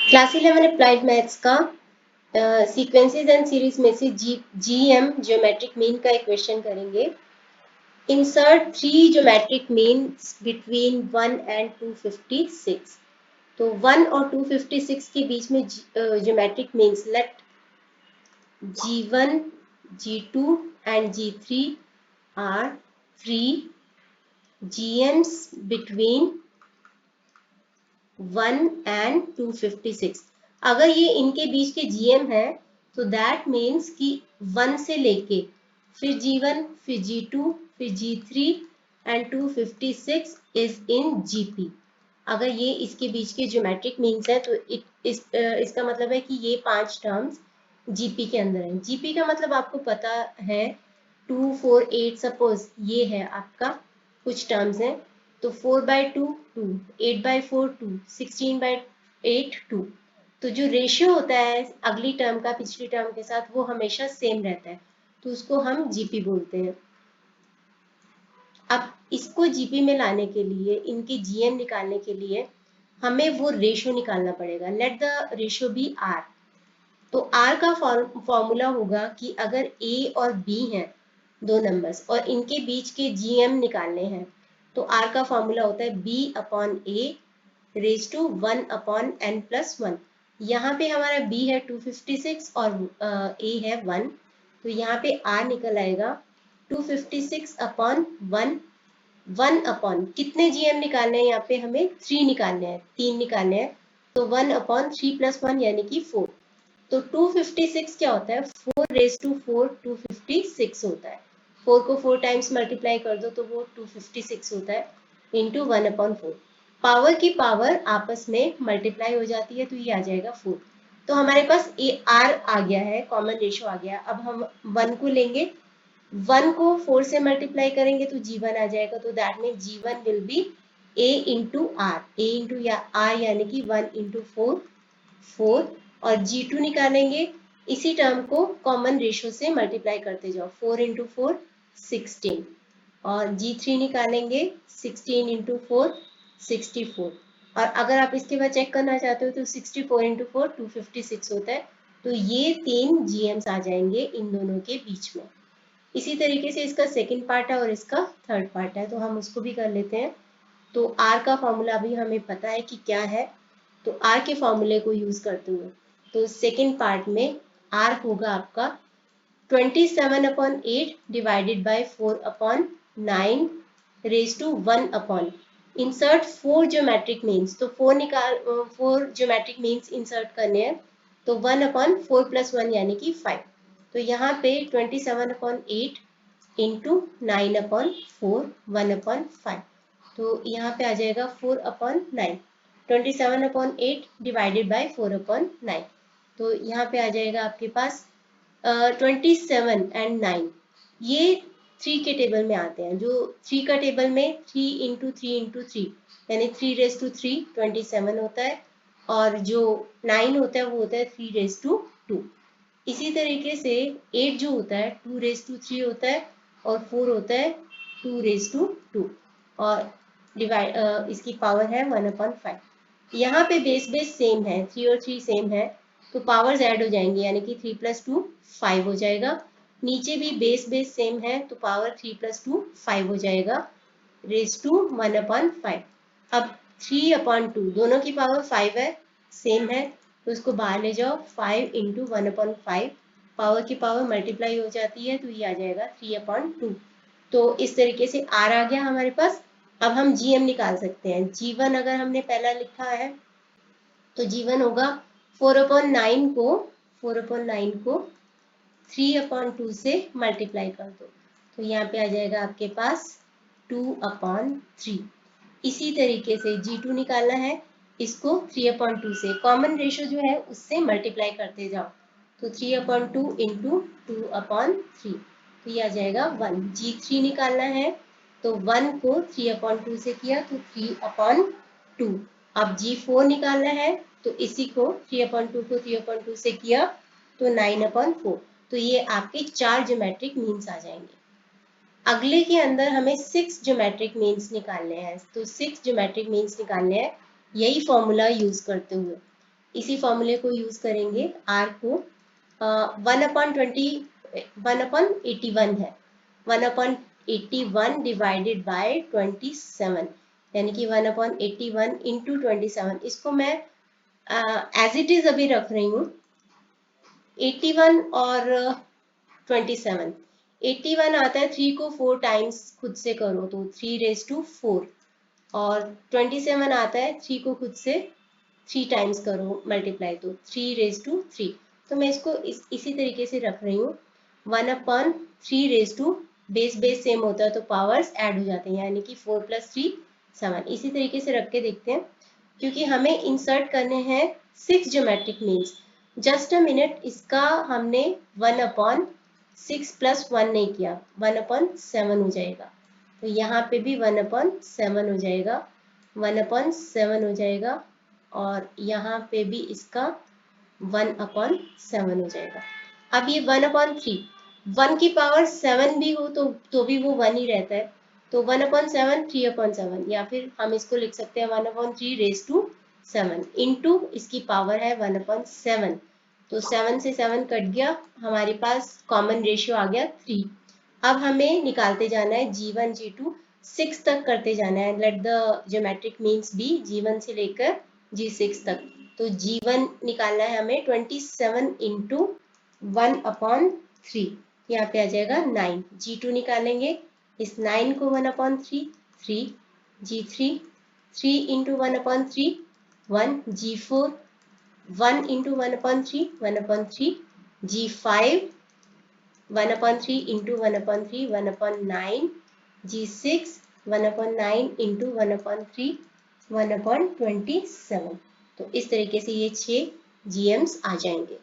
Class 11 applied maths का sequences and series में से जीएम ज्योमेट्रिक मीन का एक क्वेश्चन करेंगे। Insert 3 geometric means between 1 and 256। तो 1 और 256 के बीच में geometric means let G1, G2 and G3 are free GMs between 1 and 256। अगर ये इनके बीच के GM है तो दैट मीन्स कि 1 से लेके फिर G1 फिर G2 फिर G3 and 256 is in GP। अगर ये इसके बीच के ज्योमेट्रिक मीन्स है तो इसका मतलब है कि ये 5 टर्म्स GP के अंदर है। GP का मतलब आपको पता है 2, 4, 8। सपोज ये है आपका कुछ टर्म्स हैं तो 4/2 2, 8/4 2, 16/8 2। तो जो रेशियो होता है अगली टर्म का पिछली टर्म के साथ वो हमेशा सेम रहता है, तो उसको हम जीपी बोलते हैं। अब इसको जीपी में लाने के लिए, इनके जीएम निकालने के लिए हमें वो रेशियो निकालना पड़ेगा। Let the ratio be R. तो आर का फॉर्मूला होगा कि अगर ए और बी हैं दो नंबर्स और इनके बीच के जीएम निकालने हैं तो आर का फॉर्मूला होता है B upon A raise to 1/n+1। यहाँ पे हमारा b है 256 और a है 1, तो यहाँ पे r निकल आएगा 256/1। 1 अपॉन कितने जीएम निकालने हैं, यहाँ पे हमें 3 निकालने हैं, 3 निकालने हैं, तो 1/3+1 यानी कि 4। तो 256 क्या होता है, 4 256 होता है। 4 को 4 टाइम्स मल्टीप्लाई कर दो तो वो 256 होता है इंटू 1/4। पावर की पावर आपस में मल्टीप्लाई हो जाती है तो ये आ जाएगा 4। तो हमारे पास ए आर आ गया है, कॉमन रेशियो आ गया। अब हम 1 को लेंगे, 1 को 4 से मल्टीप्लाई करेंगे तो G1 आ जाएगा। तो that mean G1 will be A into R, A into R यानी कि 1 इंटू 4 4। और G2 निकालेंगे, इसी टर्म को कॉमन रेशियो से मल्टीप्लाई करते जाओ, 4 इंटू 4 16। और G3 निकालेंगे, 16 इंटू 4 64। और अगर आप इसके बाद चेक करना चाहते हो तो 64 इंटू 4 256 होता है। तो ये 3 GMs आ जाएंगे इन दोनों के बीच में। इसी तरीके से इसका सेकंड पार्ट है और इसका थर्ड पार्ट है, तो हम उसको भी कर लेते हैं। तो आर का फॉर्मूला भी हमें पता है कि क्या है, तो आर के फॉर्मूले को यूज करते हुए तो सेकंड पार्ट में आर होगा आपका 27/8 divided by 4/9 raise to 1/। Insert 4 geometric means, तो 4 ज्योमेट्रिक मीन्स इंसर्ट करने हैं, तो 1/4+1 यानी कि 5। तो यहाँ पे 27/8 इंटू 9/4 1/5। तो यहाँ पे आ जाएगा 4/9। 27/8 डिवाइडेड बाय 4/9। तो यहाँ पे आ जाएगा आपके पास 27 एंड 9। ये 3 के टेबल में आते हैं। जो 3 का टेबल में 3 इंटू 3 इंटू 3 यानी 3 27 होता है, और जो 9 होता है वो होता है 3 इसी तरीके से 8 जो होता है 2 होता है, और 4 होता है 2 और डिवाइड इसकी पावर है 1/5। यहाँ पे बेस सेम है, 3 और 3 सेम है, तो पावर्स ऐड हो जाएंगे यानी कि 3 + 2 5 हो जाएगा। नीचे भी बेस सेम है तो पावर 3 + 2 5 हो जाएगा रेज टू 1/5। अब 3/2 दोनों की पावर 5 है, सेम है, तो इसको बाहर ले जाओ, 5 इंटू 1/5 पावर की पावर मल्टीप्लाई हो जाती है तो ये आ जाएगा 3/2। तो इस तरीके से आर आ गया हमारे पास। अब हम जीएम निकाल सकते हैं। G1 अगर हमने पहला लिखा है तो G1 होगा 4/9 को 3/2 से मल्टीप्लाई कर दो, तो यहाँ पे आ जाएगा आपके पास 2/3। इसी तरीके से G2 निकालना है, इसको 3/2 से कॉमन रेशियो जो है उससे मल्टीप्लाई करते जाओ, तो 3/2 इंटू 2/3, तो ये आ जाएगा 1। G3 निकालना है तो 1 को 3/2 से किया तो 3/2। अब G4 निकालना है तो इसी को 3/2 को 3/2 से किया तो 9/4। तो ये आपके 4 ज्योमेट्रिक मीन्स आ जाएंगे। अगले के अंदर हमें 6 ज्योमेट्रिक मीन्स निकालने हैं, तो 6 ज्योमेट्रिक मीन्स निकालने हैं यही फॉर्मूला यूज करते हुए। इसी फॉर्मूले को यूज करेंगे। r को 1/81 है, 1/81 डिवाइडेड बाय 27, यानी कि 1/81 इंटू 27। इसको मैं एज इट इज अभी रख रही हूँ। 81 और 27, 81 आता है, 3 को 4 टाइम्स खुद से करो तो 3⁴, और 27 आता है, 3 को खुद से 3 टाइम्स करो मल्टीप्लाई तो 3⁵। तो मैं इसको इसी तरीके से रख रही हूँ। 1/3 बेस बेस सेम होता है तो पावर्स ऐड हो जाते हैं, यानी कि 4 + 3 7। इसी तरीके से रख के देखते हैं, क्योंकि हमें इंसर्ट करने हैं 6 geometric means. Just a minute, इसका हमने 1/6 + 1 नहीं किया, 1/7 हो जाएगा। तो यहाँ पे भी 1/7 हो जाएगा, 1/7 हो जाएगा, और यहाँ पे भी इसका 1/7 हो जाएगा। अब ये 1/3, 1 की पावर 7 भी हो तो भी वो 1 ही रहता है, तो 1/7 3/7, या फिर हम इसको लिख सकते हैं 1/3⁻7 इंटू इसकी पावर है 1/7। तो 7 से 7 कट गया, हमारे पास कॉमन रेशियो आ गया 3। अब हमें निकालते जाना है G1 G2 6 तक करते जाना है। Let the geometric means be G1 से लेकर G6 तक। तो G1 निकालना है हमें 27 इंटू 1/3, यहाँ पे आ जाएगा 9। G2 निकालेंगे, इस 9 को 1/3 3, G3 3 into 1/3 1, G4 1 into 1/3 1/3, G5 1/3 into 1/3 1/9, G6 1/9 into 1/3 1/27। तो इस तरीके से ये 6 GMs आ जाएंगे।